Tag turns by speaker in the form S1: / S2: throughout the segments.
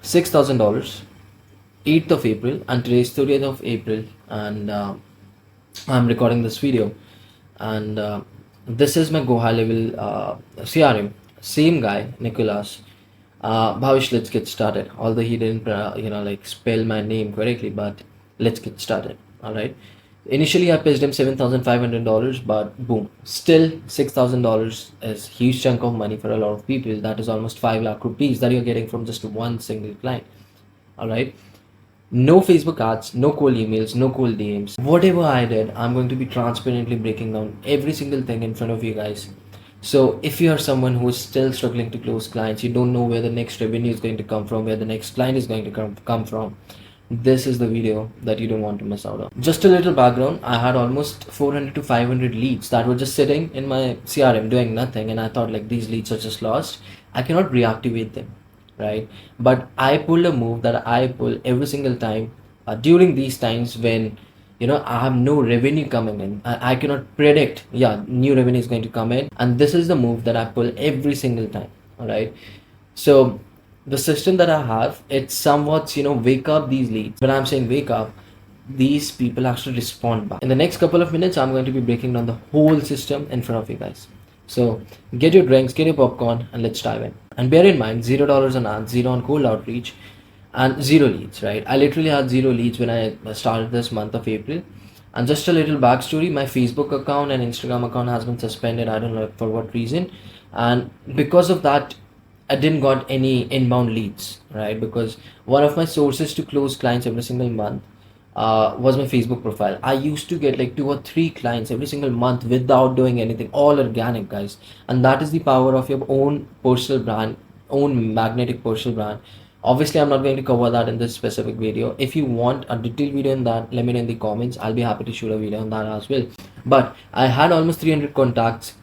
S1: $6,000, 8th of April, and today is 30th of April, and I'm recording this video, and this is my GoHighLevel CRM. Same guy, Nicholas. Bhavesh, let's get started. Although he didn't, spell my name correctly, but let's get started. All right. Initially, I pitched him $7,500, but boom, still $6,000 is huge chunk of money for a lot of people. That is almost 5 lakh rupees that you're getting from just one single client. All right. No Facebook ads, no cold emails, no cold DMs. Whatever I did, I'm going to be transparently breaking down every single thing in front of you guys. So if you are someone who is still struggling to close clients, you don't know where the next revenue is going to come from, where the next client is going to come from, this is the video that you don't want to miss out on. Just a little background, I had almost 400 to 500 leads that were just sitting in my CRM doing nothing, and I thought like these leads are just lost. I cannot reactivate them, right? But I pulled a move that I pull every single time during these times when I have no revenue coming in. I cannot predict new revenue is going to come in, and this is the move that I pull every single time. All right, so the system that I have, it's somewhat wake up these leads. When I'm saying wake up, these people actually respond back. In the next couple of minutes, I'm going to be breaking down the whole system in front of you guys. So get your drinks, get your popcorn, and let's dive in. And bear in mind, $0 on ads, zero on cold outreach, and zero leads, right? I literally had zero leads when I started this month of April. And just a little backstory, my Facebook account and Instagram account has been suspended. I don't know for what reason. And because of that, I didn't got any inbound leads, right? Because one of my sources to close clients every single month was my Facebook profile. I used to get like 2 or 3 clients every single month without doing anything, all organic, guys. And that is the power of your own personal brand, own magnetic personal brand. Obviously, I'm not going to cover that in this specific video. If you want a detailed video on that, let me know in the comments. I'll be happy to shoot a video on that as well. But I had almost 300 contacts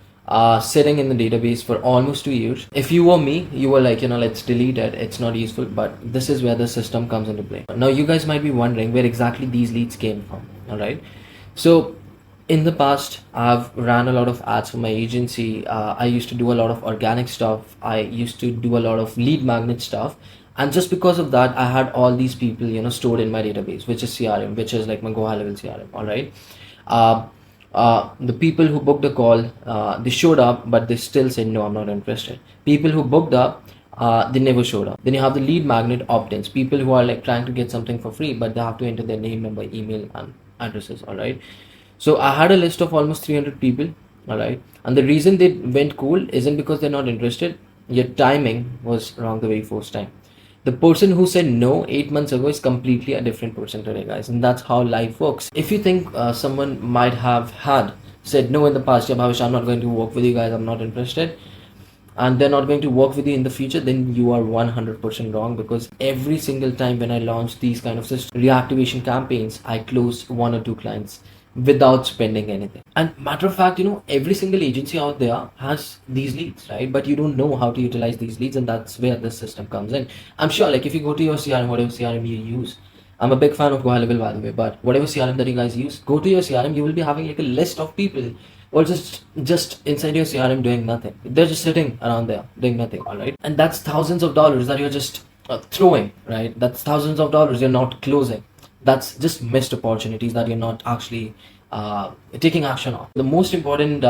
S1: sitting in the database for almost 2 years. If you were me, you were like, let's delete it, it's not useful. But this is where the system comes into play. Now you guys might be wondering where exactly these leads came from. All right, so in the past, I've ran a lot of ads for my agency. I used to do a lot of organic stuff. I used to do a lot of lead magnet stuff, and just because of that, I had all these people stored in my database, which is CRM, which is like my GoHighLevel CRM. All right, the people who booked a call, they showed up, but they still said, no, I'm not interested. People who booked up, they never showed up. Then you have the lead magnet opt-ins, people who are like trying to get something for free, but they have to enter their name, number, email, and addresses. All right. So I had a list of almost 300 people. All right. And the reason they went cold isn't because they're not interested. Your timing was wrong the very first time. The person who said no 8 months ago is completely a different person today, guys. And that's how life works. If you think someone might have had said no in the past, yeah, Bhavesh, I'm not going to work with you guys, I'm not interested, and they're not going to work with you in the future, then you are 100% wrong. Because every single time when I launch these kind of reactivation campaigns, I close 1 or 2 clients without spending anything. And matter of fact, every single agency out there has these leads, right? But you don't know how to utilize these leads, and that's where this system comes in. I'm sure like if you go to your CRM, whatever CRM you use, I'm a big fan of GoHighLevel, by the way, but whatever CRM that you guys use, go to your CRM, you will be having like a list of people or just inside your CRM doing nothing. They're just sitting around there doing nothing. All right, and that's thousands of dollars that you're just throwing, right? That's thousands of dollars you're not closing. That's just missed opportunities that you're not actually taking action on. The most important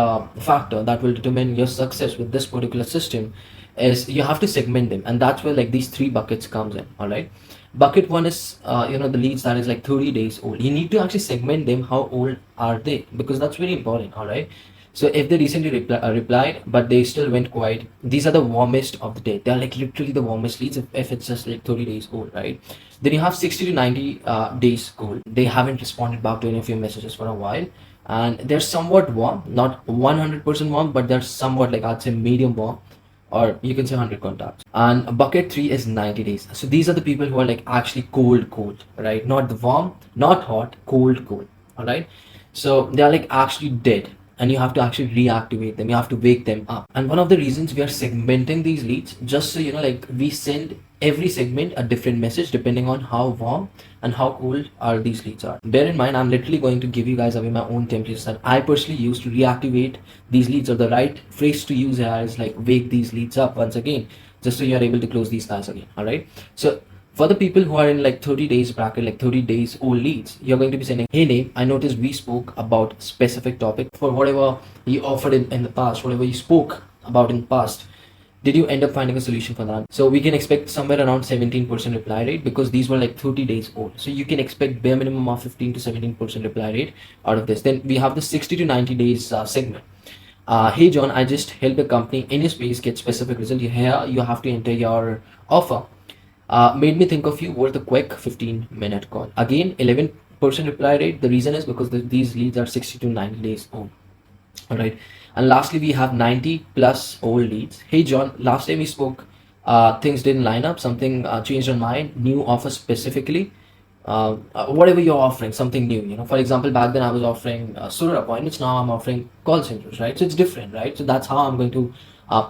S1: factor that will determine your success with this particular system is you have to segment them, and that's where like these 3 buckets comes in. All right, bucket 1 is the leads that is like 30 days old. You need to actually segment them. How old are they? Because that's very important. All right, so if they recently replied but they still went quiet, these are the warmest of the day. They're like literally the warmest leads if it's just like 30 days old, right? Then you have 60 to 90 days old. They haven't responded back to any of your messages for a while, and they're somewhat warm, not 100% warm, but they're somewhat like I'd say medium warm, or you can say 100 contacts. And bucket 3 is 90 days. So these are the people who are like actually cold, right? Not the warm, not hot, cold. All right, so they are like actually dead, and you have to actually reactivate them. You have to wake them up. And one of the reasons we are segmenting these leads, just so like we send every segment a different message depending on how warm and how cold are these leads are. Bear in mind, I'm literally going to give you guys away my own templates that I personally use to reactivate these leads, or the right phrase to use here is like wake these leads up once again, just so you're able to close these guys again. All right, so For the people who are in like 30 days bracket, like 30 days old leads, you're going to be sending, hey name, I noticed we spoke about specific topic for whatever you offered in the past, whatever you spoke about in the past. Did you end up finding a solution for that? So we can expect somewhere around 17% reply rate, because these were like 30 days old. So you can expect bare minimum of 15 to 17% reply rate out of this. Then we have the 60 to 90 days segment. Hey John, I just helped a company in your space get specific result. Here you have to enter your offer. Made me think of you, worth a quick 15-minute call. Again, 11% reply rate. The reason is because these leads are 60 to 90 days old. All right. And lastly, we have 90 plus old leads. Hey John, last time we spoke, things didn't line up. Something changed on mind. New offer specifically. Whatever you're offering, something new. For example, back then I was offering solar appointments. Now I'm offering call centers, right? So it's different, right? So that's how I'm going to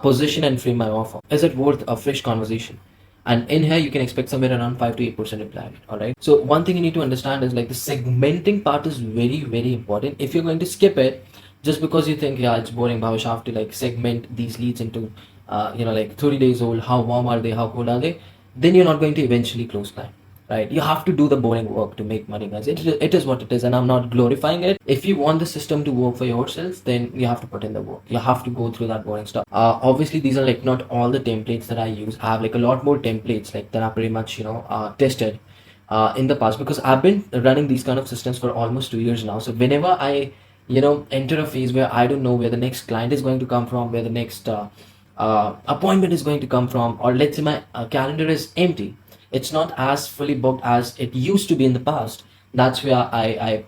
S1: position and frame my offer. Is it worth a fresh conversation? And in here, you can expect somewhere around 5 to 8% reply rate. All right. So one thing you need to understand is like the segmenting part is very, very important. If you're going to skip it, just because you think, yeah, it's boring, Bhavesh, I have to like segment these leads into, like 30 days old, how warm are they, how cold are they, then you're not going to eventually close client, right? You have to do the boring work to make money, guys. It is what it is, and I'm not glorifying it. If you want the system to work for yourself, then you have to put in the work. You have to go through that boring stuff. Obviously, these are like not all the templates that I use. I have like a lot more templates like that are pretty much, tested in the past, because I've been running these kind of systems for almost 2 years now. So whenever I enter a phase where I don't know where the next client is going to come from, where the next appointment is going to come from, or let's say my calendar is empty, it's not as fully booked as it used to be in the past. That's where I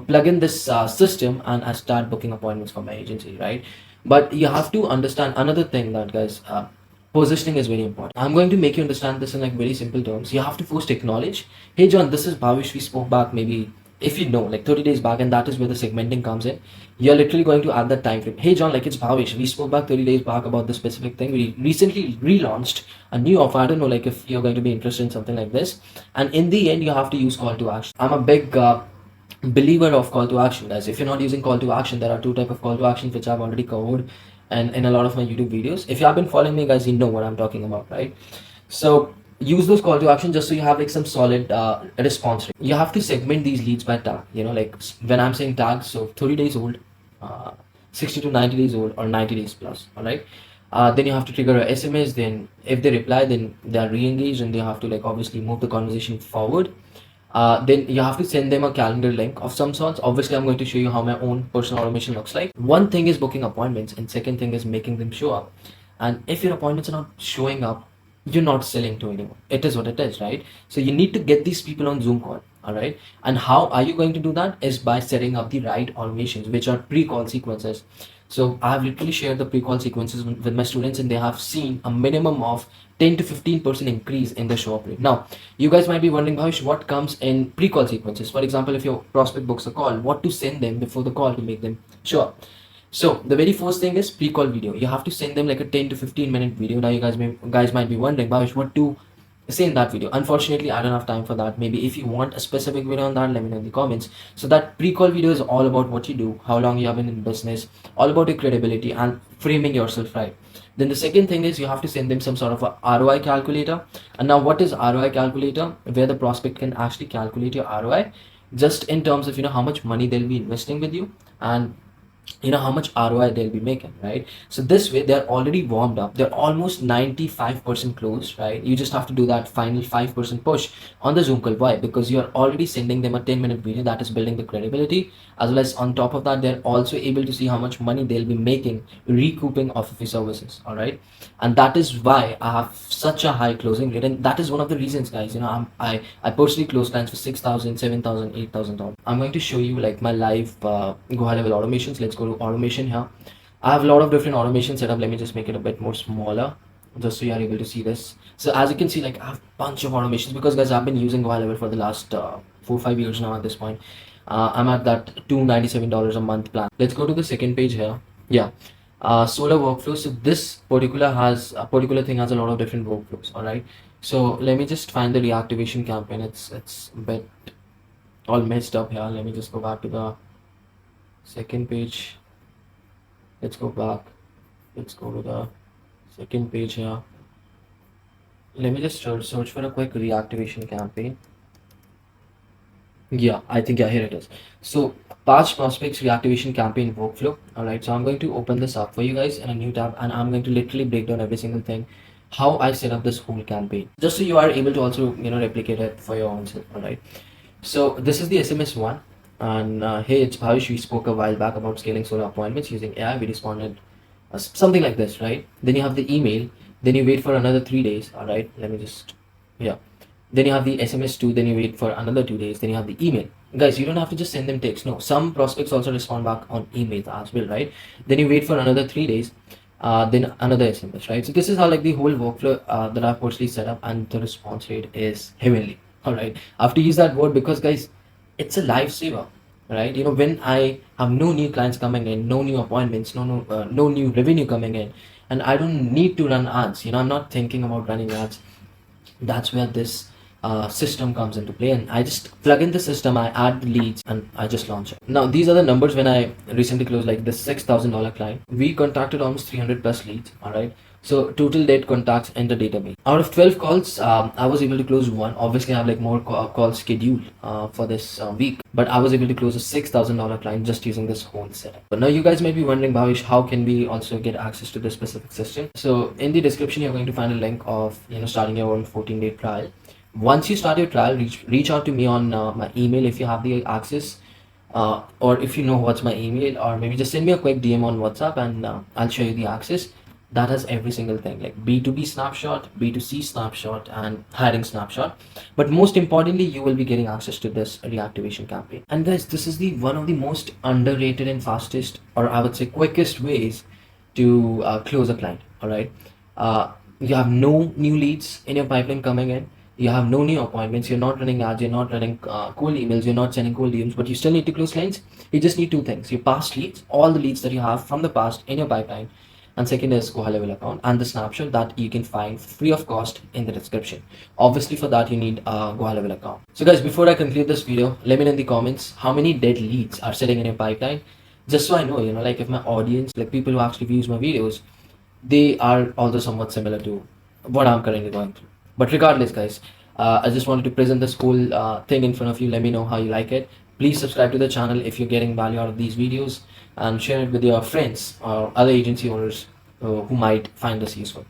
S1: plug in this system and I start booking appointments for my agency, right? But you have to understand another thing, that guys, positioning is very important. I'm going to make you understand this in like very simple terms. You have to first acknowledge, hey John, this is Bhavesh. We spoke back maybe, if you know, like 30 days back, and that is where the segmenting comes in. You're literally going to add that time frame. Hey John, like it's Bhavesh. We spoke back 30 days back about this specific thing. We recently relaunched a new offer. I don't know, like if you're going to be interested in something like this. And in the end, you have to use call to action. I'm a big believer of call to action, guys. If you're not using call to action, there are two type of call to actions which I've already covered and in a lot of my YouTube videos. If you have been following me, guys, you know what I'm talking about, right? So use those call to action just so you have like some solid response rate. You have to segment these leads by tag. Like when I'm saying tags, so 30 days old, 60 to 90 days old, or 90 days plus. All right. Then you have to trigger a SMS. Then if they reply, then they are re-engaged, and they have to like obviously move the conversation forward. Then you have to send them a calendar link of some sorts. Obviously, I'm going to show you how my own personal automation looks like. One thing is booking appointments, and second thing is making them show up. And if your appointments are not showing up, you're not selling to anyone. It is what it is, right? So you need to get these people on Zoom call. All right. And how are you going to do that? Is by setting up the right automations, which are pre-call sequences. So I have literally shared the pre-call sequences with my students, and they have seen a minimum of 10 to 15% increase in the show up rate. Now, you guys might be wondering, Bhavesh, what comes in pre-call sequences? For example, if your prospect books a call, what to send them before the call to make them show up? So the very first thing is pre-call video. You have to send them like a 10 to 15-minute video. Now you guys might be wondering, Bhavesh, what to say in that video? Unfortunately, I don't have time for that. Maybe if you want a specific video on that, let me know in the comments. So that pre-call video is all about what you do, how long you have been in business, all about your credibility and framing yourself right. Then the second thing is you have to send them some sort of a ROI calculator. And now what is ROI calculator? Where the prospect can actually calculate your ROI just in terms of how much money they'll be investing with you, and how much ROI they'll be making, right? So this way they're already warmed up, they're almost 95% closed, right? You just have to do that final 5% push on the Zoom call. Why? Because you're already sending them a 10-minute video that is building the credibility, as well as on top of that they're also able to see how much money they'll be making recouping off of your services. All right. And that is why I have such a high closing rate, and that is one of the reasons, guys. I personally close clients for 6,000, 7,000, 8,000 dollars. I'm going to show you like my live go high level automations. Let's go to automation here. I have a lot of different automation setup. Let me just make it a bit more smaller just so you are able to see this. So as you can see, like I have a bunch of automations because, guys, I've been using GoHighLevel for the last 4-5 years now at this point. I'm at that $297 a month plan. Let's go to the second page here. Yeah. Solar workflow. So this particular thing has a lot of different workflows. All right. So let me just find the reactivation campaign. It's a bit all messed up here. Let me just go back to the second page. Let's go back. Let's go to the second page here. Let me just search for a quick reactivation campaign. Yeah, I think, yeah, here it is. So, past prospects reactivation campaign workflow. All right, so I'm going to open this up for you guys in a new tab, and I'm going to literally break down every single thing, how I set up this whole campaign, just so you are able to also replicate it for your own self. All right. So this is the SMS one, and hey, it's Bhavesh. We spoke a while back about scaling solo appointments using AI. We responded something like this, right? Then you have the email. Then you wait for another 3 days. All right, let me just, yeah. Then you have the SMS two. Then you wait for another 2 days. Then you have the email. Guys, you don't have to just send them text. No, some prospects also respond back on emails as well, right? Then you wait for another 3 days. Then another SMS, right? So this is how like the whole workflow that I've personally set up, and the response rate is heavenly. All right, I have to use that word because, guys, it's a lifesaver, right? When I have no new clients coming in, no new appointments, no new revenue coming in, and I don't need to run ads. I'm not thinking about running ads. That's where this system comes into play, and I just plug in the system, I add the leads, and I just launch it. Now these are the numbers when I recently closed like this $6,000 client. We contacted almost 300 plus leads. All right, so total dead contacts in the database. Out of 12 calls, I was able to close one. Obviously I have like more calls scheduled for this week, but I was able to close a $6,000 client just using this whole setup. But now you guys might be wondering, Bhavish, how can we also get access to this specific system? So in the description, you're going to find a link of starting your own 14-day trial. Once you start your trial, reach out to me on my email if you have the access, or if you know what's my email, or maybe just send me a quick DM on WhatsApp, and I'll show you the access. That has every single thing like B2B snapshot, B2C snapshot, and hiring snapshot. But most importantly, you will be getting access to this reactivation campaign. And guys, this is the one of the most underrated and fastest, or I would say quickest ways to close a client. All right, you have no new leads in your pipeline coming in. You have no new appointments. You're not running ads. You're not running cold emails. You're not sending cold DMs. But you still need to close clients. You just need two things: your past leads, all the leads that you have from the past in your pipeline, and second is GoHighLevel account and the snapshot that you can find free of cost in the description. Obviously, for that you need a GoHighLevel account. So guys, before I conclude this video, let me know in the comments how many dead leads are sitting in your pipeline, just so I know, like if my audience, like people who actually views my videos, they are also somewhat similar to what I'm currently going through. But regardless, guys, I just wanted to present this whole thing in front of you. Let me know how you like it. Please subscribe to the channel if you're getting value out of these videos, and share it with your friends or other agency owners who might find this useful.